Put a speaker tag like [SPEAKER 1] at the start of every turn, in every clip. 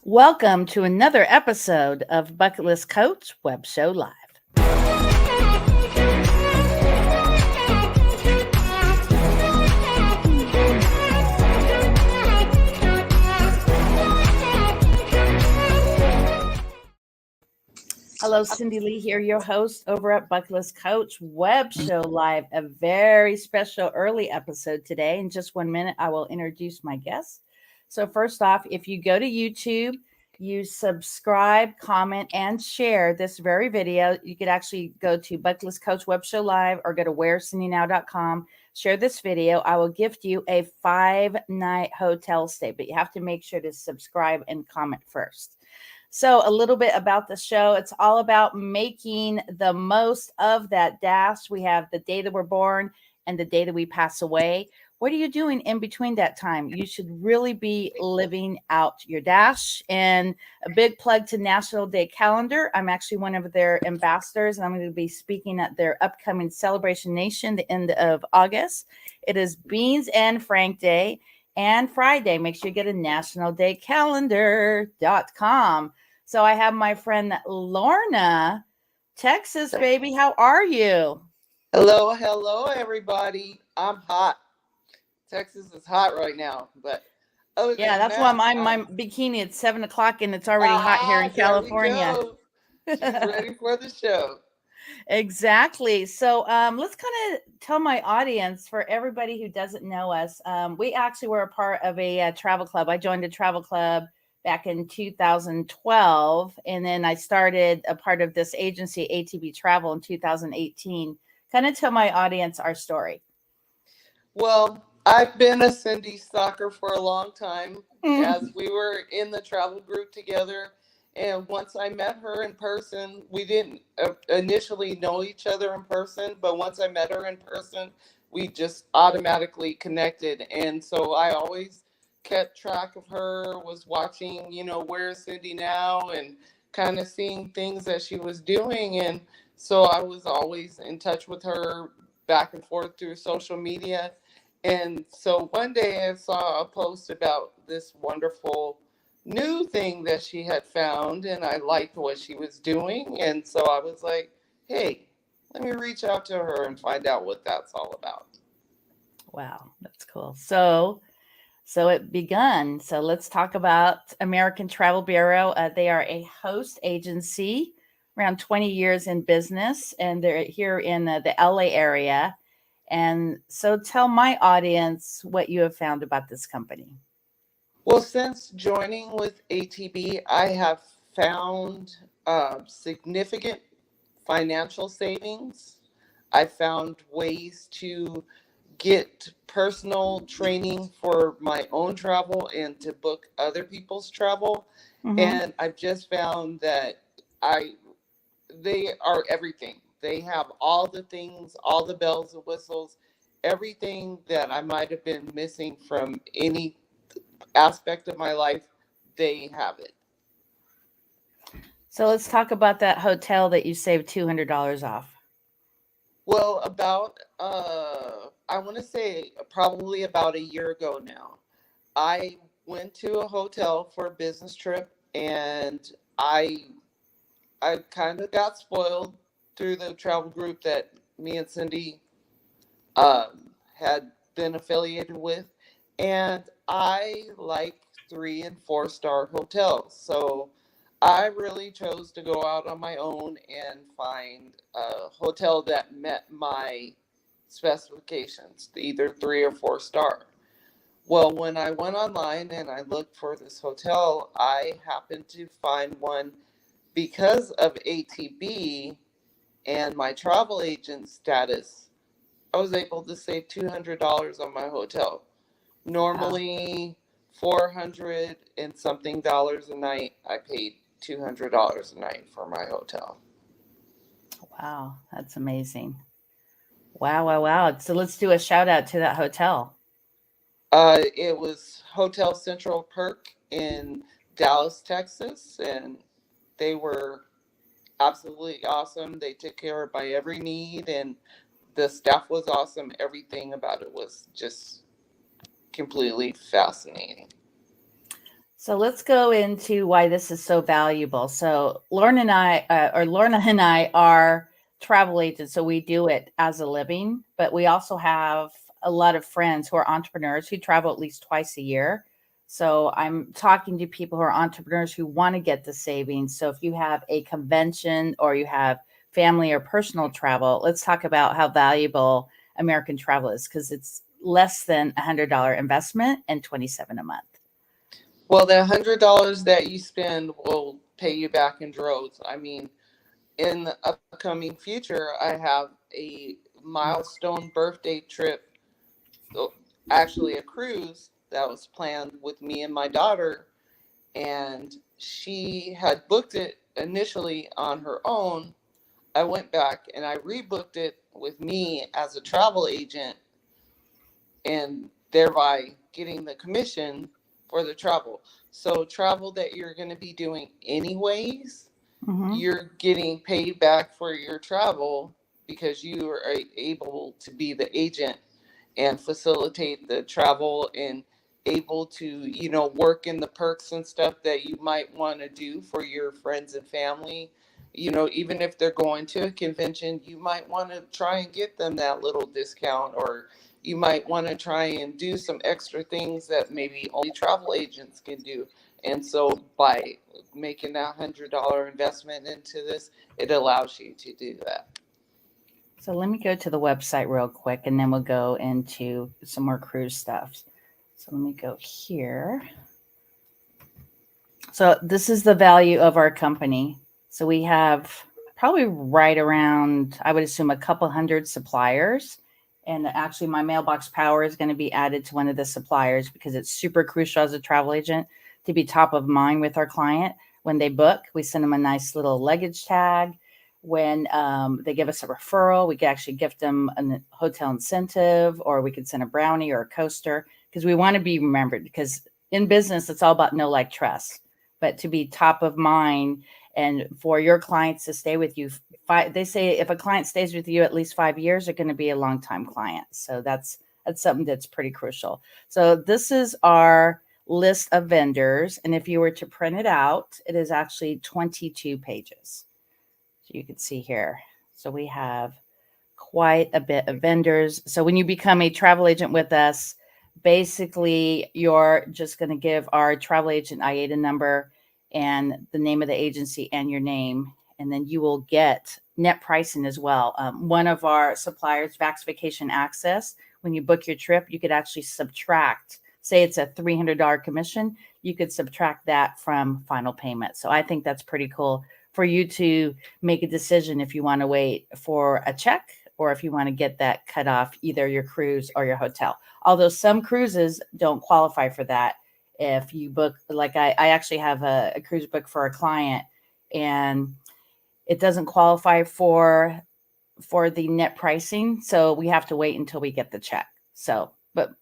[SPEAKER 1] Welcome to another episode of Bucket List Coach Web Show Live. Hello, Cindy Lee here, your host over at Bucket List Coach Web Show Live. A very special early episode today. In just 1 minute, I will introduce my guest. So first off, if you go to YouTube, you subscribe, comment, and share this very video. You could actually go to Bucket List Coach Web Show Live or go to wherecindynow.com. Share this video. I will gift you a 5-night hotel stay, but you have to make sure to subscribe and comment first. So a little bit about the show. It's all about making the most of that dash. We have the day that we're born and the day that we pass away. What are you doing in between that time? You should really be living out your dash. And a big plug to National Day Calendar. I'm actually one of their ambassadors, and I'm going to be speaking at their upcoming Celebration Nation, the end of August. It is Beans and Frank Day and Friday. Make sure you get a nationaldaycalendar.com. So I have my friend Lorna, Texas, baby. How are you?
[SPEAKER 2] Hello, everybody. I'm hot. Texas is hot right now, but
[SPEAKER 1] that's why my bikini at 7:00 and it's already hot here in California.
[SPEAKER 2] She's ready for the show.
[SPEAKER 1] Exactly. So let's kind of tell my audience, for everybody who doesn't know us, we actually were a part of a travel club. I joined a travel club back in 2012, and then I started a part of this agency, ATB Travel, in 2018. Kind of tell my audience our story.
[SPEAKER 2] Well, I've been a Cindy stalker for a long time, as we were in the travel group together. And once I met her in person, we didn't initially know each other in person, but once I met her in person, we just automatically connected. And so I always kept track of her, was watching, where's Cindy now, and kind of seeing things that she was doing. And so I was always in touch with her back and forth through social media. And so one day I saw a post about this wonderful new thing that she had found, and I liked what she was doing. And so I was like, hey, let me reach out to her and find out what that's all about.
[SPEAKER 1] Wow, that's cool. So it begun. So let's talk about American Travel Bureau. They are a host agency, around 20 years in business, and they're here in the LA area. And so tell my audience what you have found about this company.
[SPEAKER 2] Well, since joining with ATB, I have found significant financial savings. I found ways to get personal training for my own travel and to book other people's travel. And I've just found that they are everything. They have all the things, all the bells and whistles, everything that I might have been missing from any aspect of my life. They have it.
[SPEAKER 1] So let's talk about that hotel that you saved $200 off.
[SPEAKER 2] Well, about, I want to say probably about a year ago now, I went to a hotel for a business trip, and I kind of got spoiled through the travel group that me and Cindy had been affiliated with. And I like 3 and 4 star hotels. So I really chose to go out on my own and find a hotel that met my specifications, either 3 or 4 star. Well, when I went online and I looked for this hotel, I happened to find one because of ATB and my travel agent status. I was able to save $200 on my hotel. Normally $400 and something dollars a night. I paid $200 a night for my hotel.
[SPEAKER 1] Wow, that's amazing. Wow. So let's do a shout out to that hotel.
[SPEAKER 2] It was Hotel Central Perk in Dallas, Texas, and they were absolutely awesome. They took care of my every need, and the staff was awesome. Everything about it was just completely fascinating.
[SPEAKER 1] So let's go into why this is so valuable. So Lorna and I are travel agents, so we do it as a living, but we also have a lot of friends who are entrepreneurs who travel at least twice a year. So I'm talking to people who are entrepreneurs who want to get the savings. So if you have a convention or you have family or personal travel, let's talk about how valuable American travel is, because it's less than $100 investment and 27 a month.
[SPEAKER 2] Well, the $100 that you spend will pay you back in droves. I mean, in the upcoming future, I have a milestone birthday trip, actually a cruise that was planned with me and my daughter, and she had booked it initially on her own. I went back and I rebooked it with me as a travel agent, and thereby getting the commission for the travel. So travel that you're going to be doing anyways,
[SPEAKER 1] Mm-hmm.
[SPEAKER 2] you're getting paid back for your travel because you are able to be the agent and facilitate the travel and able to, work in the perks and stuff that you might want to do for your friends and family. Even if they're going to a convention, you might want to try and get them that little discount, or you might want to try and do some extra things that maybe only travel agents can do. And so by making that $100 investment into this, it allows you to do that.
[SPEAKER 1] So let me go to the website real quick and then we'll go into some more cruise stuff. So let me go here. So this is the value of our company. So we have probably right around, I would assume, a couple hundred suppliers. And actually, my mailbox power is going to be added to one of the suppliers because it's super crucial as a travel agent to be top of mind with our client. When they book, we send them a nice little luggage tag. When they give us a referral, we can actually gift them a hotel incentive, or we could send a brownie or a coaster, because we want to be remembered. Because in business, it's all about know, like, trust. But to be top of mind and for your clients to stay with you, they say if a client stays with you at least 5 years, they're going to be a long time client. So that's something that's pretty crucial. So this is our list of vendors, and if you were to print it out, it is actually 22 pages. So you can see here. So we have quite a bit of vendors. So when you become a travel agent with us, basically you're just going to give our travel agent IATA number and the name of the agency and your name, and then you will get net pricing as well. One of our suppliers, Vax Vacation Access, when you book your trip, you could actually subtract, say it's a $300 commission, you could subtract that from final payment. So I think that's pretty cool for you to make a decision if you want to wait for a check or if you want to get that cut off either your cruise or your hotel. Although some cruises don't qualify for that. If you book, like I actually have a cruise book for a client, and it doesn't qualify for the net pricing. So we have to wait until we get the check. So, but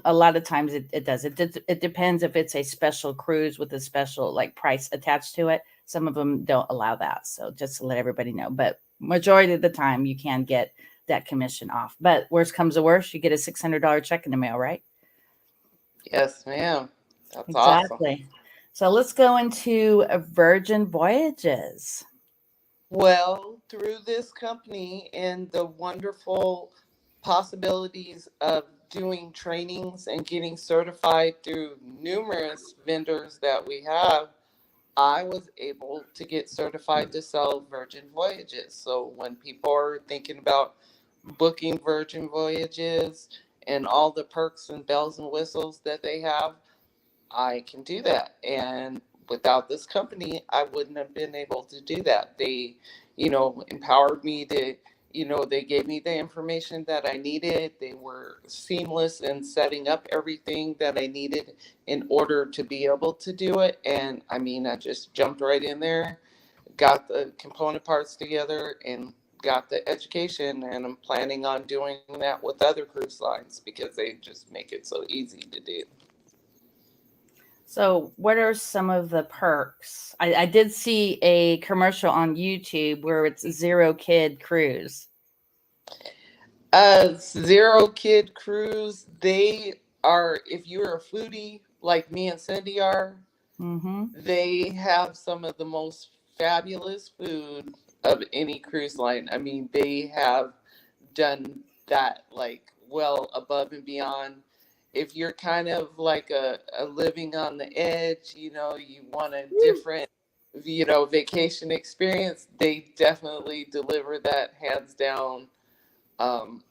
[SPEAKER 1] a lot of times it does. It depends if it's a special cruise with a special like price attached to it. Some of them don't allow that. So just to let everybody know, but majority of the time you can get that commission off. But worst comes to worst, you get a $600 check in the mail, right?
[SPEAKER 2] Yes, ma'am. That's awesome.
[SPEAKER 1] Exactly. So let's go into Virgin Voyages.
[SPEAKER 2] Well, through this company and the wonderful possibilities of doing trainings and getting certified through numerous vendors that we have, I was able to get certified to sell Virgin Voyages. So when people are thinking about booking Virgin Voyages and all the perks and bells and whistles that they have, I can do that. And without this company, I wouldn't have been able to do that. They, empowered me to, they gave me the information that I needed. They were seamless in setting up everything that I needed in order to be able to do it. And I mean, I just jumped right in there, got the component parts together, and got the education. And I'm planning on doing that with other cruise lines because they just make it so easy to do.
[SPEAKER 1] So, what are some of the perks? I did see a commercial on YouTube where it's Zero Kid Cruise.
[SPEAKER 2] Zero Kid Cruise, they are, if you're a foodie like me and Cindy are,
[SPEAKER 1] Mm-hmm.
[SPEAKER 2] They have some of the most fabulous food of any cruise line. I mean, they have done that like well above and beyond. If you're kind of like a living on the edge, you want a different, vacation experience, they definitely deliver that hands down, um,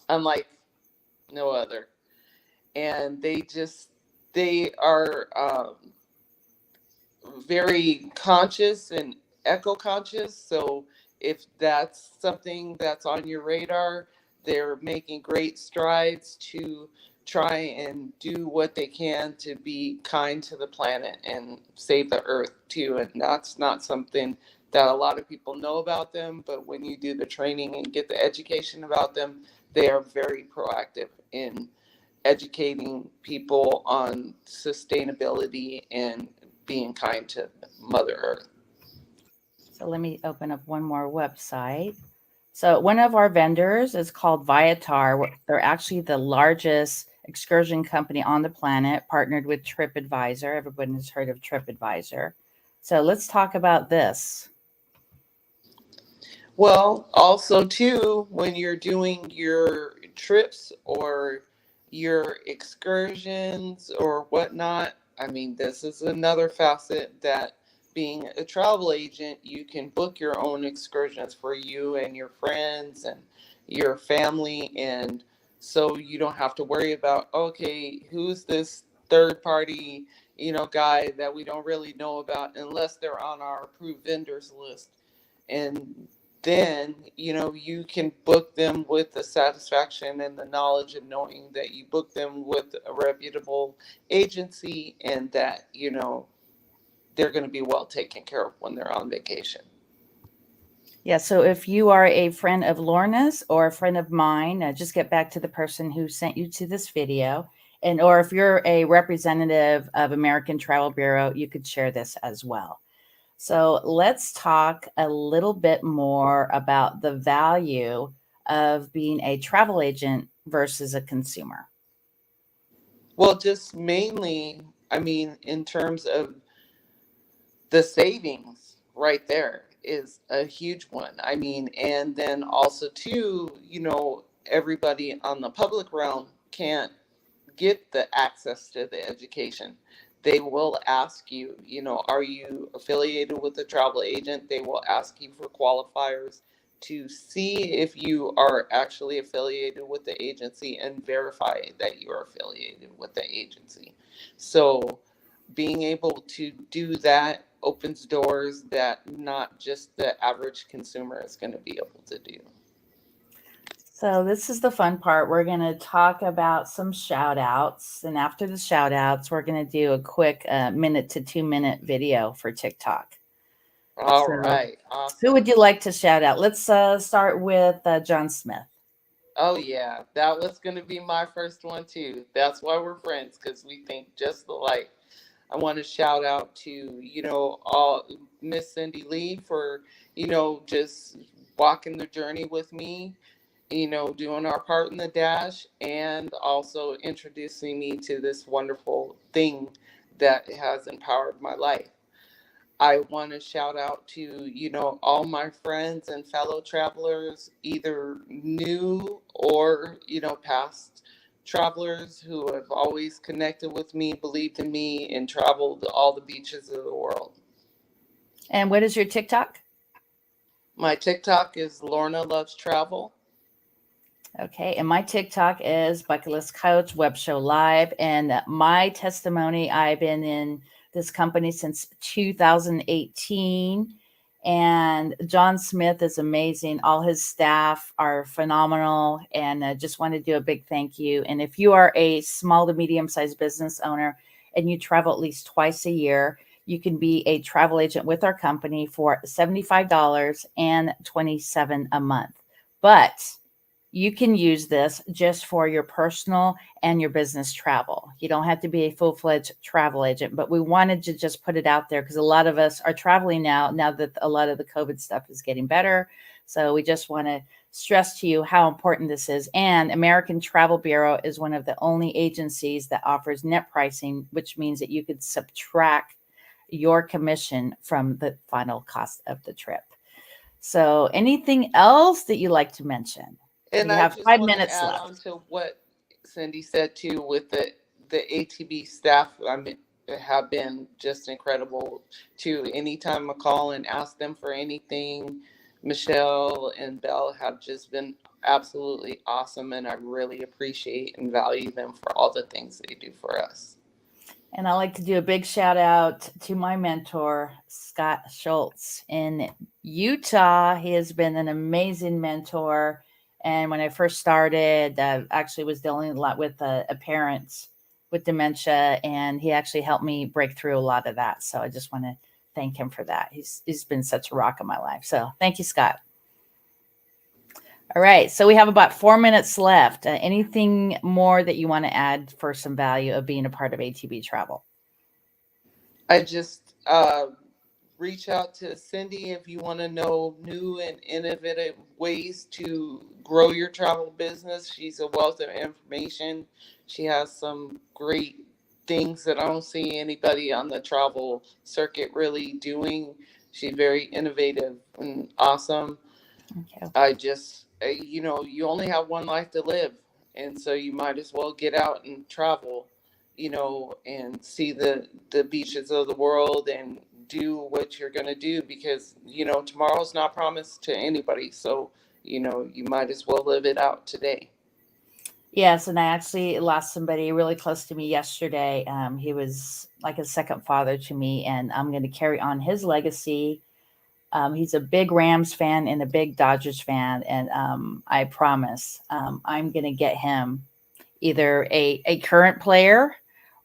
[SPEAKER 2] unlike no other. And they are very conscious and eco conscious. So if that's something that's on your radar, they're making great strides to try and do what they can to be kind to the planet and save the earth too. And that's not something that a lot of people know about them, but when you do the training and get the education about them, they are very proactive in educating people on sustainability and being kind to Mother Earth.
[SPEAKER 1] So let me open up one more website. So one of our vendors is called Viatar. They're actually the largest excursion company on the planet, partnered with TripAdvisor. Everyone has heard of TripAdvisor. So let's talk about this.
[SPEAKER 2] Well, also too, when you're doing your trips or your excursions or whatnot, I mean, this is another facet that being a travel agent, you can book your own excursions for you and your friends and your family. And so you don't have to worry about, okay, who's this third party, guy that we don't really know about unless they're on our approved vendors list. And then you can book them with the satisfaction and the knowledge of knowing that you book them with a reputable agency and that they're going to be well taken care of when they're on vacation.
[SPEAKER 1] Yeah, so if you are a friend of Lorna's or a friend of mine, just get back to the person who sent you to this video. And or if you're a representative of American Travel Bureau, you could share this as well. So let's talk a little bit more about the value of being a travel agent versus a consumer.
[SPEAKER 2] Well, just mainly, I mean, in terms of the savings right there is a huge one. I mean, and then also too, everybody on the public realm can't get the access to the education. They will ask you, are you affiliated with a travel agent? They will ask you for qualifiers to see if you are actually affiliated with the agency and verify that you are affiliated with the agency. So being able to do that opens doors that not just the average consumer is going to be able to do.
[SPEAKER 1] So this is the fun part. We're going to talk about some shout outs. And after the shout outs, we're going to do a quick minute to 2 minute video for TikTok.
[SPEAKER 2] All
[SPEAKER 1] So
[SPEAKER 2] right,
[SPEAKER 1] who
[SPEAKER 2] awesome.
[SPEAKER 1] would you like to shout out? Let's start with John Smith.
[SPEAKER 2] Oh yeah, that was gonna be my first one too. That's why we're friends, because we think just alike. I want to shout out to all Miss Cindy Lee for just walking the journey with me, doing our part in the dash, and also introducing me to this wonderful thing that has empowered my life. I want to shout out to, all my friends and fellow travelers, either new or, past travelers who have always connected with me, believed in me, and traveled all the beaches of the world.
[SPEAKER 1] And what is your TikTok?
[SPEAKER 2] My TikTok is Lorna Loves Travel.
[SPEAKER 1] Okay, and my TikTok is Bucket List Coach Web Show Live. And my testimony, I've been in this company since 2018. And John Smith is amazing. All his staff are phenomenal. And I just want to do a big thank you. And if you are a small to medium sized business owner and you travel at least twice a year, you can be a travel agent with our company for $75 and $27 a month. But you can use this just for your personal and your business travel. You don't have to be a full-fledged travel agent, but we wanted to just put it out there because a lot of us are traveling now that a lot of the COVID stuff is getting better. So we just want to stress to you how important this is. And American Travel Bureau is one of the only agencies that offers net pricing, which means that you could subtract your commission from the final cost of the trip. So anything else that you like to mention?
[SPEAKER 2] And
[SPEAKER 1] We
[SPEAKER 2] I
[SPEAKER 1] have
[SPEAKER 2] just
[SPEAKER 1] five
[SPEAKER 2] want to
[SPEAKER 1] minutes
[SPEAKER 2] add on
[SPEAKER 1] left.
[SPEAKER 2] to what Cindy said too, with the ATB staff. Have been just incredible too. Anytime I call and ask them for anything, Michelle and Belle have just been absolutely awesome, and I really appreciate and value them for all the things they do for us.
[SPEAKER 1] And I like to do a big shout out to my mentor, Scott Schultz in Utah. He has been an amazing mentor. And when I first started, actually was dealing a lot with a parent with dementia, and he actually helped me break through a lot of that. So I just want to thank him for that. He's been such a rock in my life. So thank you, Scott. All right. So we have about 4 minutes left. Anything more that you want to add for some value of being a part of ATB Travel?
[SPEAKER 2] I just reach out to Cindy if you want to know new and innovative ways to grow your travel business. She's a wealth of information. She has some great things that I don't see anybody on the travel circuit really doing. She's very innovative and awesome.
[SPEAKER 1] Okay.
[SPEAKER 2] I just, you only have one life to live. And so you might as well get out and travel, and see the beaches of the world and do what you're going to do, because, tomorrow's not promised to anybody. So, you might as well live it out today.
[SPEAKER 1] Yes, and I actually lost somebody really close to me yesterday. He was like a second father to me, and I'm going to carry on his legacy. He's a big Rams fan and a big Dodgers fan, and I promise I'm going to get him either a current player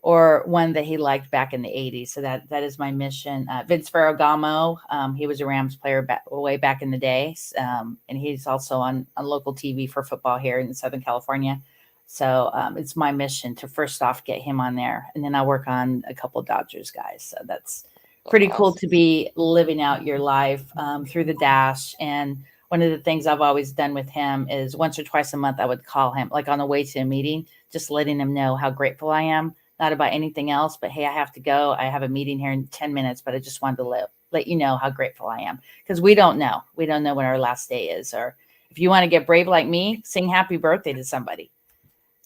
[SPEAKER 1] or one that he liked back in the 80s. So that is my mission. Vince Ferragamo, he was a Rams player way back in the day, and he's also on local TV for football here in Southern California. So it's my mission to first off get him on there, and then I'll work on a couple Dodgers guys. So that's pretty cool to be living out your life through the dash. And one of the things I've always done with him is once or twice a month, I would call him like on the way to a meeting, just letting him know how grateful I am, not about anything else, but hey, I have to go. I have a meeting here in 10 minutes, but I just wanted to let you know how grateful I am. Because we don't know. We don't know when our last day is. Or if you want to get brave like me, sing happy birthday to somebody.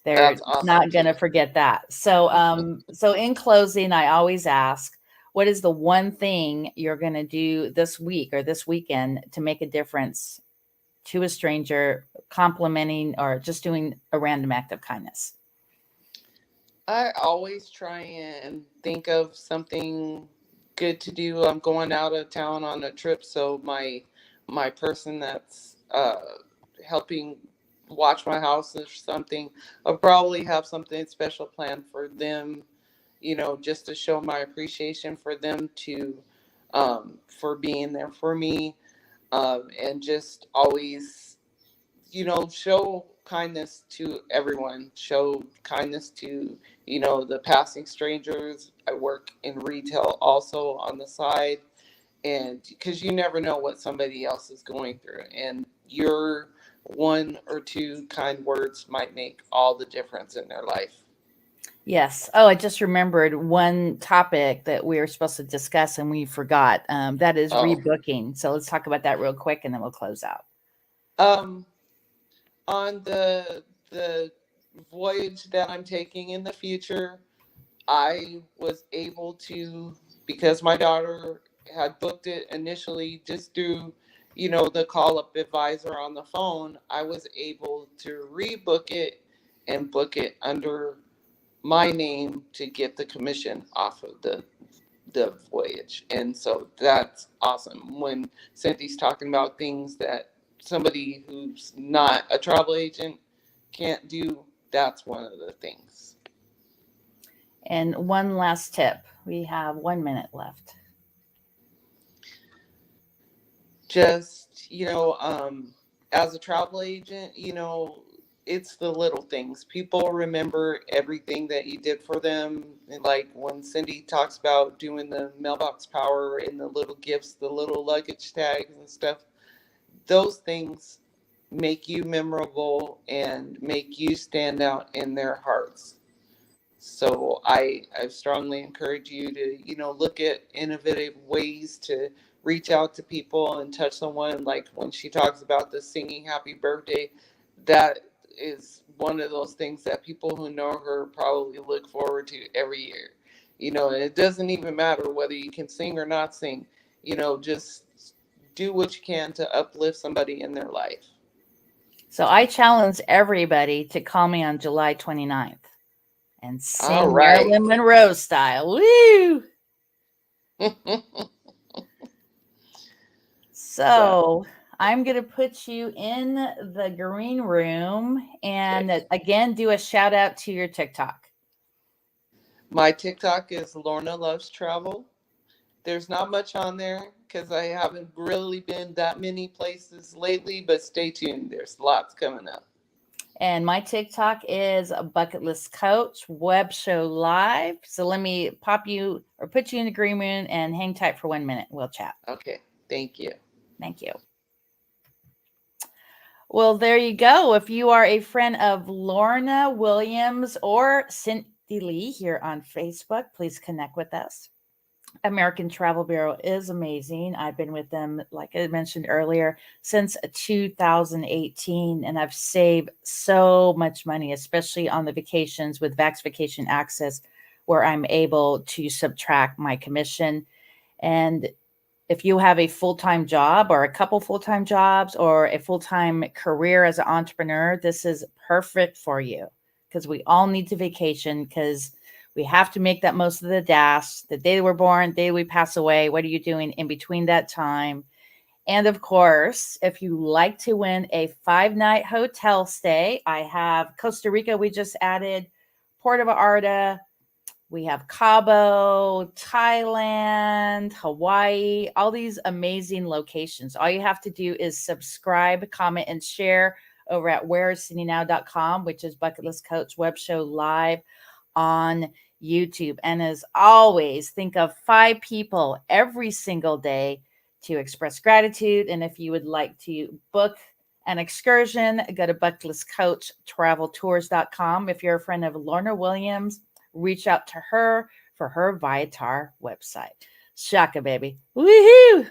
[SPEAKER 1] They're
[SPEAKER 2] awesome
[SPEAKER 1] not going to forget that. So, so in closing, I always ask, what is the one thing you're going to do this week or this weekend to make a difference to a stranger, complimenting or just doing a random act of kindness?
[SPEAKER 2] I always try and think of something good to do. I'm going out of town on a trip, so my person that's helping watch my house or something, I'll probably have something special planned for them, just to show my appreciation for them, to for being there for me, and just always, show kindness to everyone, show kindness to, the passing strangers. I work in retail also on the side, and because you never know what somebody else is going through, and your one or two kind words might make all the difference in their life.
[SPEAKER 1] Yes. Oh, I just remembered one topic that we were supposed to discuss and we forgot. That is rebooking. So let's talk about that real quick and then we'll close out.
[SPEAKER 2] On the voyage that I'm taking in the future, I was able to, because my daughter had booked it initially just through, the call up advisor on the phone, I was able to rebook it and book it under my name to get the commission off of the voyage. And so that's awesome. When Cynthia's talking about things that somebody who's not a travel agent can't do, that's one of the things.
[SPEAKER 1] And one last tip. We have 1 minute left.
[SPEAKER 2] Just, as a travel agent, it's the little things. People remember everything that you did for them. And like when Cindy talks about doing the mailbox power and the little gifts, the little luggage tags and stuff, those things make you memorable and make you stand out in their hearts. So I strongly encourage you to, look at innovative ways to reach out to people and touch someone. Like when she talks about the singing happy birthday, that is one of those things that people who know her probably look forward to every year. And it doesn't even matter whether you can sing or not sing, just do what you can to uplift somebody in their life.
[SPEAKER 1] So I challenge everybody to call me on July 29th and
[SPEAKER 2] All
[SPEAKER 1] sing
[SPEAKER 2] right.
[SPEAKER 1] Marilyn Monroe style. Woo! So I'm going to put you in the green room and again, do a shout out to your TikTok.
[SPEAKER 2] My TikTok is Lorna Loves Travel. There's not much on there because I haven't really been that many places lately, but stay tuned. There's lots coming up.
[SPEAKER 1] And my TikTok is a Bucket List Coach Web Show Live. So let me pop you or put you in the green room and hang tight for 1 minute. We'll chat.
[SPEAKER 2] Okay. Thank you.
[SPEAKER 1] Thank you. Well, there you go. If you are a friend of Lorna Williams or Cindy Lee here on Facebook, please connect with us. American Travel Bureau is amazing. I've been with them, like I mentioned earlier, since 2018, and I've saved so much money, especially on the vacations with Vax Vacation Access, where I'm able to subtract my commission. And if you have a full-time job or a couple full-time jobs or a full-time career as an entrepreneur, this is perfect for you because we all need to vacation because we have to make that most of the dash. The day we're born, the day we pass away, what are you doing in between that time? And of course, if you like to win a 5-night hotel stay, I have Costa Rica, we just added, Puerto Vallarta, we have Cabo, Thailand, Hawaii, all these amazing locations. All you have to do is subscribe, comment, and share over at whereiscindynow.com, which is Bucket List Coach Web Show Live on YouTube. And as always, think of 5 people every single day to express gratitude. And if you would like to book an excursion, go to bucketlistcoachtraveltours.com. If you're a friend of Lorna Williams, reach out to her for her Viatar website. Shaka, baby. Woohoo!